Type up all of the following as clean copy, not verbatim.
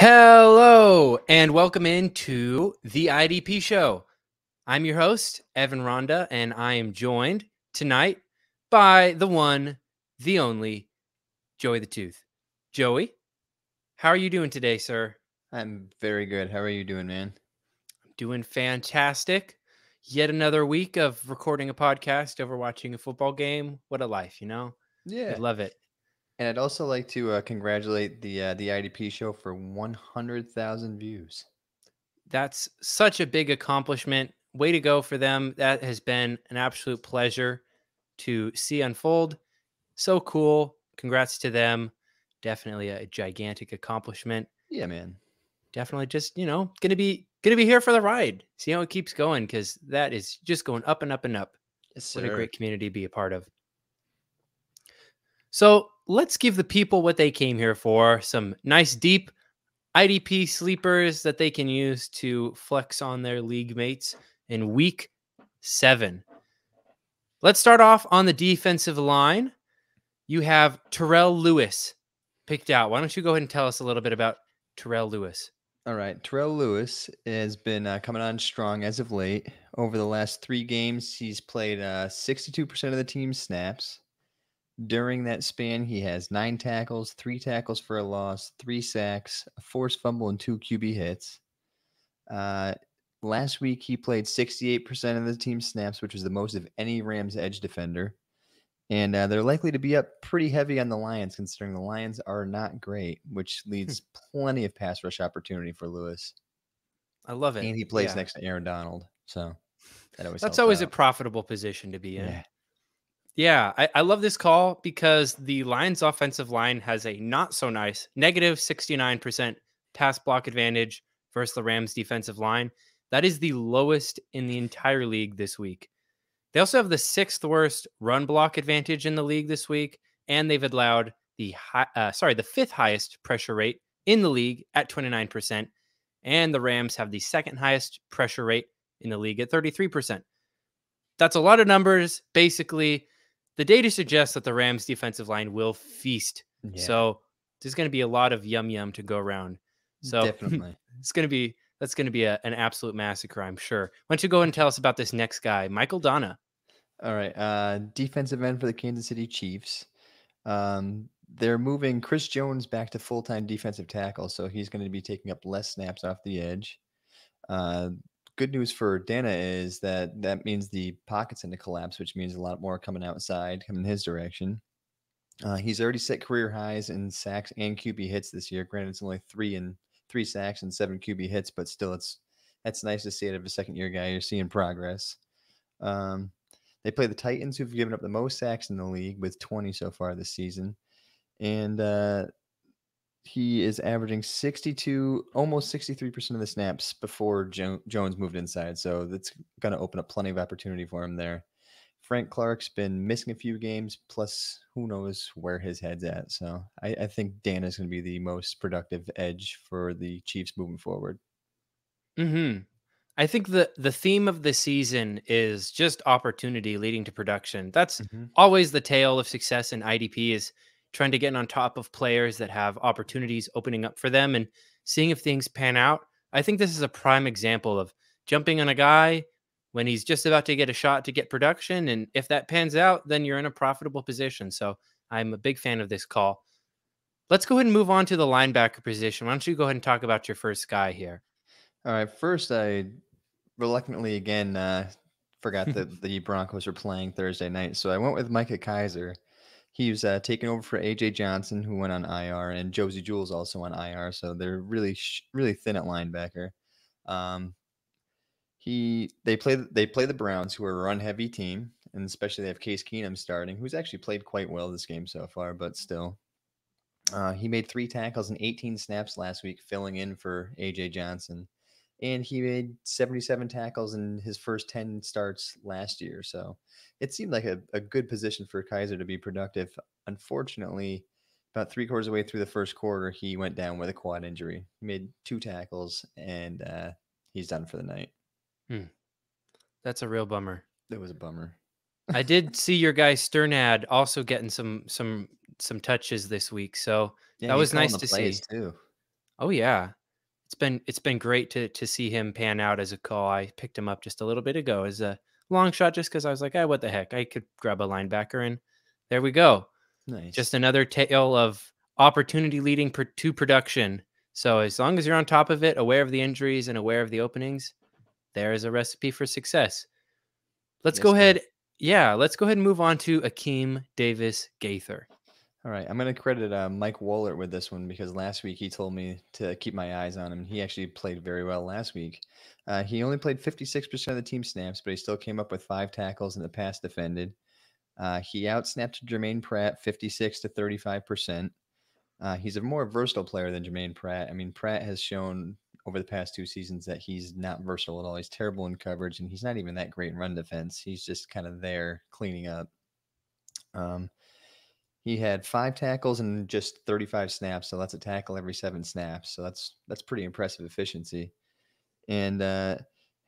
Hello, and welcome into the IDP show. I'm your host, Evan Ronda, and I am joined tonight by the one, the only, Joey the Tooth. Joey, how are you doing today, sir? I'm very good. How are you doing, man? Doing fantastic. Yet another week of recording a podcast over watching a football game. What a life, you know? We Yeah. love it. And I'd also like to congratulate the IDP show for 100,000 views. That's such a big accomplishment. Way to go for them. That has been an absolute pleasure to see unfold. So cool. Congrats to them. Definitely a gigantic accomplishment. Yeah, man. Definitely just, gonna be here for the ride. See how it keeps going, because that is just going up and up and up. Yes, What a sir. great community to be a part of. So let's give the people what they came here for. Some nice deep IDP sleepers that they can use to flex on their league mates in week 7. Let's start off on the defensive line. You have Terrell Lewis picked out. Why don't you go ahead and tell us a little bit about Terrell Lewis? All right. Terrell Lewis has been coming on strong as of late. Over the last 3 games, he's played 62% of the team's snaps. During that span, he has 9 tackles, 3 tackles for a loss, 3 sacks, a forced fumble, and 2 QB hits. Last week, he played 68% of the team's snaps, which was the most of any Rams edge defender. And they're likely to be up pretty heavy on the Lions, considering the Lions are not great, which leaves plenty of pass rush opportunity for Lewis. I love it. And he plays next to Aaron Donald, so that always That's helps always out. a profitable position to be in. Yeah. Yeah, I love this call because the Lions offensive line has a not so nice negative 69% pass block advantage versus the Rams defensive line. That is the lowest in the entire league this week. They also have the 6th worst run block advantage in the league this week, and they've allowed the 5th highest pressure rate in the league at 29%, and the Rams have the 2nd highest pressure rate in the league at 33%. That's a lot of numbers. Basically, the data suggests that the Rams defensive line will feast. Yeah. So there's going to be a lot of yum to go around. So Definitely. that's going to be an absolute massacre, I'm sure. Why don't you go and tell us about this next guy, Michael Donna? All right. Defensive end for the Kansas City Chiefs. They're moving Chris Jones back to full-time defensive tackle, so he's going to be taking up less snaps off the edge. Good news for Dana is that means the pocket's in a collapse, which means a lot more coming outside, coming his direction. He's already set career highs in sacks and QB hits this year. Granted, it's only 3 sacks and 7 QB hits, but still, that's nice to see out of a second-year guy. You're seeing progress. They play the Titans, who've given up the most sacks in the league with 20 so far this season. And he is averaging 62, almost 63% of the snaps before Jones moved inside. So that's going to open up plenty of opportunity for him there. Frank Clark's been missing a few games, plus who knows where his head's at. So I think Dana's going to be the most productive edge for the Chiefs moving forward. I think the theme of the season is just opportunity leading to production. That's always the tale of success in IDP, is trying to get on top of players that have opportunities opening up for them and seeing if things pan out. I think this is a prime example of jumping on a guy when he's just about to get a shot to get production. And if that pans out, then you're in a profitable position. So I'm a big fan of this call. Let's go ahead and move on to the linebacker position. Why don't you go ahead and talk about your first guy here? All right. First, I reluctantly again forgot that the Broncos were playing Thursday night, so I went with Micah Kaiser. He was taking over for AJ Johnson, who went on IR, and Josie Jewell's also on IR, so they're really thin at linebacker. They play the Browns, who are a run heavy team, and especially they have Case Keenum starting, who's actually played quite well this game so far, but still. He made 3 tackles and 18 snaps last week, filling in for AJ Johnson. And he made 77 tackles in his first 10 starts last year. So it seemed like a good position for Kaiser to be productive. Unfortunately, about 3/4 of the way through the first quarter, he went down with a quad injury. He made 2 tackles, and he's done for the night. That's a real bummer. It was a bummer. I did see your guy Sternad also getting some touches this week, so Yeah, that he's was calling nice the to plays see. too. Oh yeah, It's been great to see him pan out as a call. I picked him up just a little bit ago as a long shot just because I was like, what the heck? I could grab a linebacker, and there we go. Nice. Just another tale of opportunity leading to production. So as long as you're on top of it, aware of the injuries and aware of the openings, there is a recipe for success. Let's Yes, go sir. ahead. Yeah, let's go ahead and move on to Akeem Davis Gaither. All right, I'm going to credit Mike Wollert with this one because last week he told me to keep my eyes on him. He actually played very well last week. He only played 56% of the team snaps, but he still came up with 5 tackles in the pass defended. He outsnapped Jermaine Pratt 56 to 35%. He's a more versatile player than Jermaine Pratt. I mean, Pratt has shown over the past 2 seasons that he's not versatile at all. He's terrible in coverage, and he's not even that great in run defense. He's just kind of there cleaning up. Um, he had 5 tackles and just 35 snaps, so that's a tackle every 7 snaps. So that's pretty impressive efficiency. And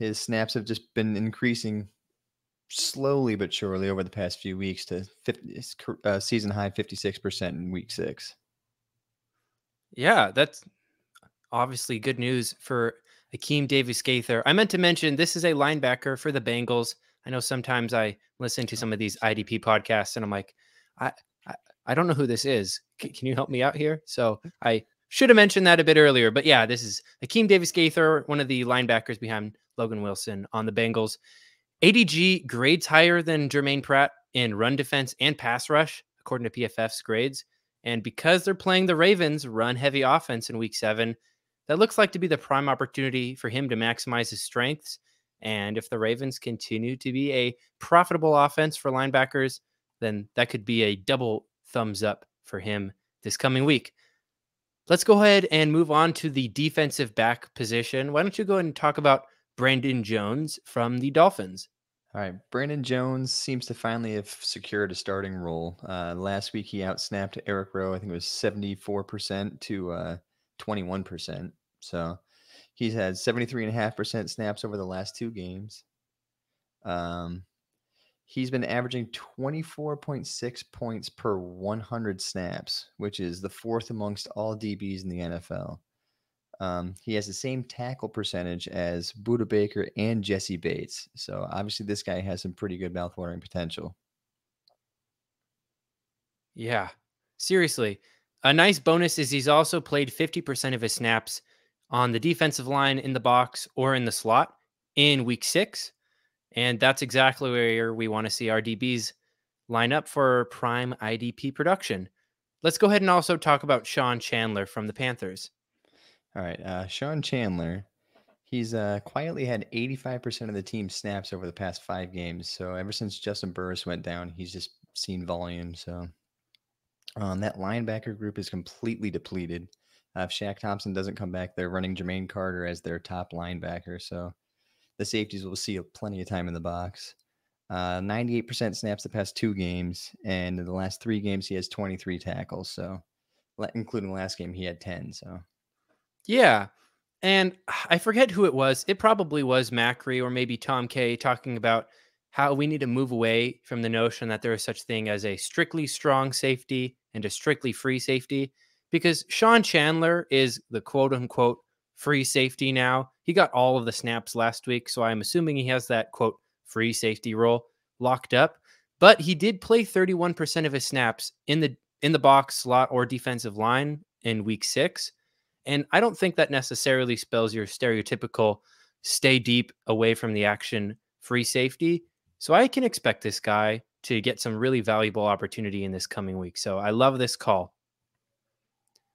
his snaps have just been increasing slowly but surely over the past few weeks to season high 56% in week 6. Yeah, that's obviously good news for Akeem Davis Gaither. I meant to mention this is a linebacker for the Bengals. I know sometimes I listen to some of these IDP podcasts and I'm like, I I, I don't know who this is. Can you help me out here? So I should have mentioned that a bit earlier. But yeah, this is Akeem Davis Gaither, one of the linebackers behind Logan Wilson on the Bengals. ADG grades higher than Jermaine Pratt in run defense and pass rush, according to PFF's grades. And because they're playing the Ravens run heavy offense in week 7, that looks like to be the prime opportunity for him to maximize his strengths. And if the Ravens continue to be a profitable offense for linebackers, then that could be a double thumbs up for him this coming week. Let's go ahead and move on to the defensive back position. Why don't you go ahead and talk about Brandon Jones from the Dolphins? All right, Brandon Jones seems to finally have secured a starting role. Last week he outsnapped Eric Rowe. I think it was 74% to 21%. So he's had 73.5% snaps over the last 2 games. He's been averaging 24.6 points per 100 snaps, which is the 4th amongst all DBs in the NFL. He has the same tackle percentage as Buda Baker and Jesse Bates. So obviously this guy has some pretty good mouthwatering potential. Yeah, seriously. A nice bonus is he's also played 50% of his snaps on the defensive line in the box or in the slot in week 6. And that's exactly where we want to see our DBs line up for prime IDP production. Let's go ahead and also talk about Sean Chandler from the Panthers. All right, Sean Chandler. He's quietly had 85% of the team snaps over the past 5 games. So ever since Justin Burris went down, he's just seen volume. So that linebacker group is completely depleted. If Shaq Thompson doesn't come back, they're running Jermaine Carter as their top linebacker. So the safeties will see plenty of time in the box. 98% snaps the past 2 games, and in the last 3 games he has 23 tackles. So, including the last game, he had 10. So, Yeah. And I forget who it was. It probably was Macri or maybe Tom K talking about how we need to move away from the notion that there is such thing as a strictly strong safety and a strictly free safety, because Sean Chandler is the quote unquote free safety now. He got all of the snaps last week, so I'm assuming he has that quote free safety role locked up. But he did play 31% of his snaps in the box, slot, or defensive line in week 6. And I don't think that necessarily spells your stereotypical stay deep away from the action free safety. So I can expect this guy to get some really valuable opportunity in this coming week. So I love this call.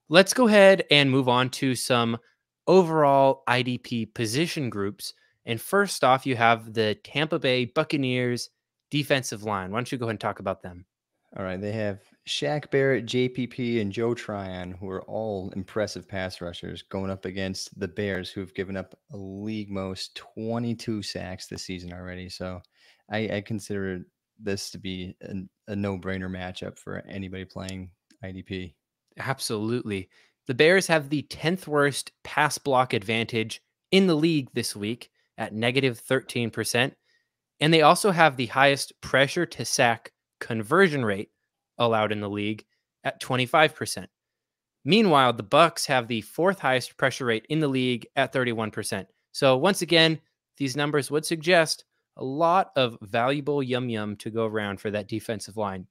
Let's go ahead and move on to some overall IDP position groups. And first off, you have the Tampa Bay Buccaneers defensive line. Why don't you go ahead and talk about them? all right, they have Shaq Barrett, JPP, and Joe Tryon, who are all impressive pass rushers, going up against the Bears, who have given up a league most 22 sacks this season already. So I consider this to be a no-brainer matchup for anybody playing IDP. Absolutely. The Bears have the 10th worst pass block advantage in the league this week at negative 13%. And they also have the highest pressure to sack conversion rate allowed in the league at 25%. Meanwhile, the Bucs have the fourth highest pressure rate in the league at 31%. So once again, these numbers would suggest a lot of valuable yum to go around for that defensive line.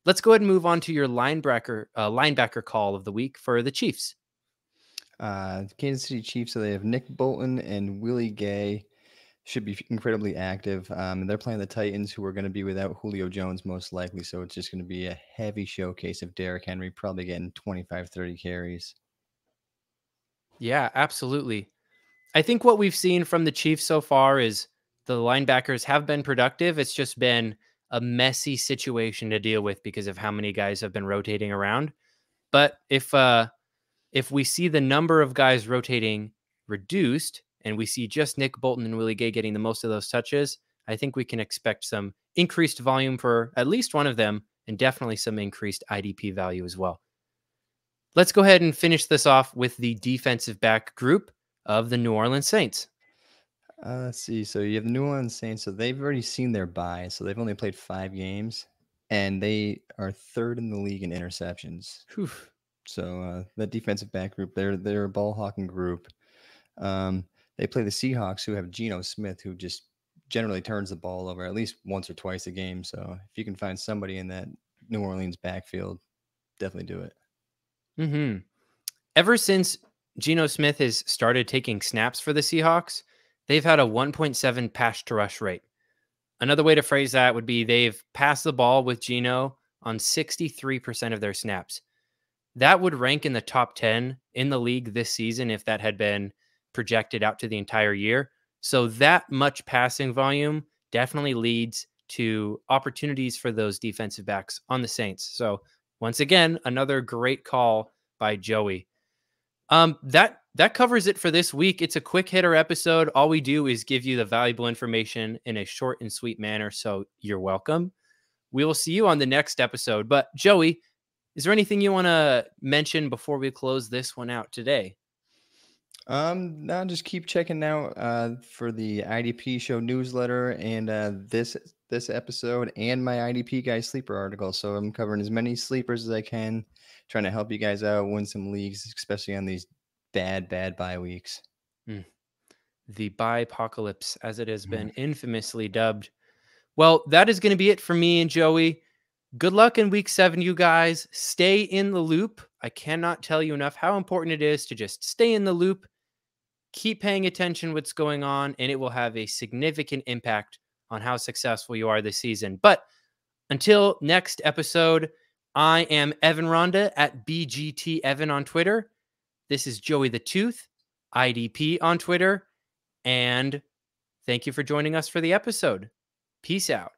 Let's go ahead and move on to your linebacker call of the week for the Chiefs. Kansas City Chiefs, so they have Nick Bolton and Willie Gay. Should be incredibly active. They're playing the Titans, who are going to be without Julio Jones most likely. So it's just going to be a heavy showcase of Derrick Henry, probably getting 25, 30 carries. Yeah, absolutely. I think what we've seen from the Chiefs so far is the linebackers have been productive. It's just been a messy situation to deal with because of how many guys have been rotating around. But if we see the number of guys rotating reduced and we see just Nick Bolton and Willie Gay getting the most of those touches, I think we can expect some increased volume for at least one of them and definitely some increased IDP value as well. Let's go ahead and finish this off with the defensive back group of the New Orleans Saints. Let's see. So you have the New Orleans Saints. So they've already seen their bye. So they've only played 5 games, and they are third in the league in interceptions. Whew. So that defensive back group, they're a ball hawking group. They play the Seahawks, who have Gino Smith, who just generally turns the ball over at least once or twice a game. So if you can find somebody in that New Orleans backfield, definitely do it. Mm-hmm. Ever since Gino Smith has started taking snaps for the Seahawks, they've had a 1.7 pass to rush rate. Another way to phrase that would be they've passed the ball with Gino on 63% of their snaps. That would rank in the top 10 in the league this season if that had been projected out to the entire year. So that much passing volume definitely leads to opportunities for those defensive backs on the Saints. So once again, another great call by Joey. That covers it for this week. It's a quick hitter episode. All we do is give you the valuable information in a short and sweet manner. So you're welcome. We will see you on the next episode. But Joey, is there anything you want to mention before we close this one out today? No, just keep checking out for the IDP show newsletter and this episode and my IDP guy sleeper article. So I'm covering as many sleepers as I can, trying to help you guys out, win some leagues, especially on these bad bye weeks. The bye-apocalypse, as it has been infamously dubbed. Well, that is going to be it for me and Joey. Good luck in week 7, you guys. Stay in the loop. I cannot tell you enough how important it is to just stay in the loop, keep paying attention what's going on, and it will have a significant impact on how successful you are this season. But until next episode, I am Evan Ronda at BGT Evan on Twitter. This is Joey the Tooth, IDP on Twitter. And thank you for joining us for the episode. Peace out.